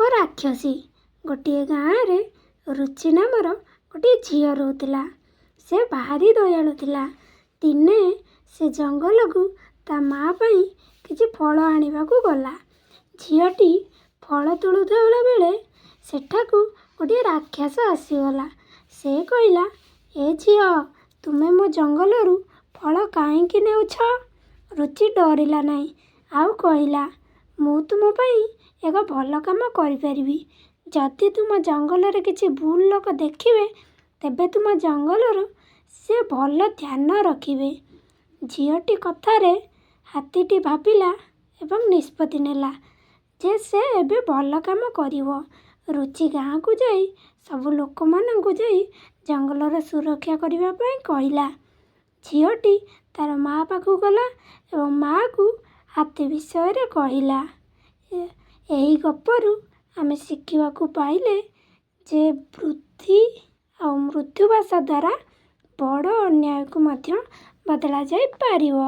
ଓ ରାକ୍ଷସୀ। ଗୋଟିଏ ଗାଁରେ ରୁଚି ନାମର ଗୋଟିଏ ଝିଅ ରହୁଥିଲା। ସେ ଭାରି ଦୟାଳୁ ଥିଲା। ଦିନେ ସେ ଜଙ୍ଗଲକୁ ତା ମା ପାଇଁ କିଛି ଫଳ ଆଣିବାକୁ ଗଲା। ଝିଅଟି ଫଳ ତୋଳୁଥିବା ବେଳେ ସେଠାକୁ ଗୋଟିଏ ରାକ୍ଷସ ଆସିଗଲା। ସେ କହିଲା, ଏ ଝିଅ, ତୁମେ ମୋ ଜଙ୍ଗଲରୁ ଫଳ କାହିଁକି ନେଉଛ? ରୁଚି ଡରିଲା ନାହିଁ, ଆଉ କହିଲା, ମୁଁ ତୁମ ପାଇଁ ଏକ ଭଲ କାମ କରିପାରିବି। ଯଦି ତୁମ ଜଙ୍ଗଲରେ କିଛି ଭୁଲ ଲୋକ ଦେଖିବେ, ତେବେ ତୁମ ଜଙ୍ଗଲର ସେ ଭଲ ଧ୍ୟାନ ରଖିବେ। ଝିଅଟି କଥାରେ ହାତୀଟି ଭାବିଲା ଏବଂ ନିଷ୍ପତ୍ତି ନେଲା ଯେ ସେ ଏବେ ଭଲ କାମ କରିବ। ରୁଚି ଗାଁକୁ ଯାଇ ସବୁ ଲୋକମାନଙ୍କୁ ଯାଇ ଜଙ୍ଗଲର ସୁରକ୍ଷା କରିବା ପାଇଁ କହିଲା। ଝିଅଟି ତାର ମା ପାଖକୁ ଗଲା ଏବଂ ମାକୁ ହାତୀ ବିଷୟରେ କହିଲା। ଏହି ଗପରୁ ଆମେ ଶିଖିବାକୁ ପାଇଲେ ଯେ ବୃଦ୍ଧି ଆଉ ମୃଦୁ ଭାଷା ଦ୍ୱାରା ବଡ଼ ଅନ୍ୟାୟକୁ ମଧ୍ୟ ବଦଳା ଯାଇପାରିବ।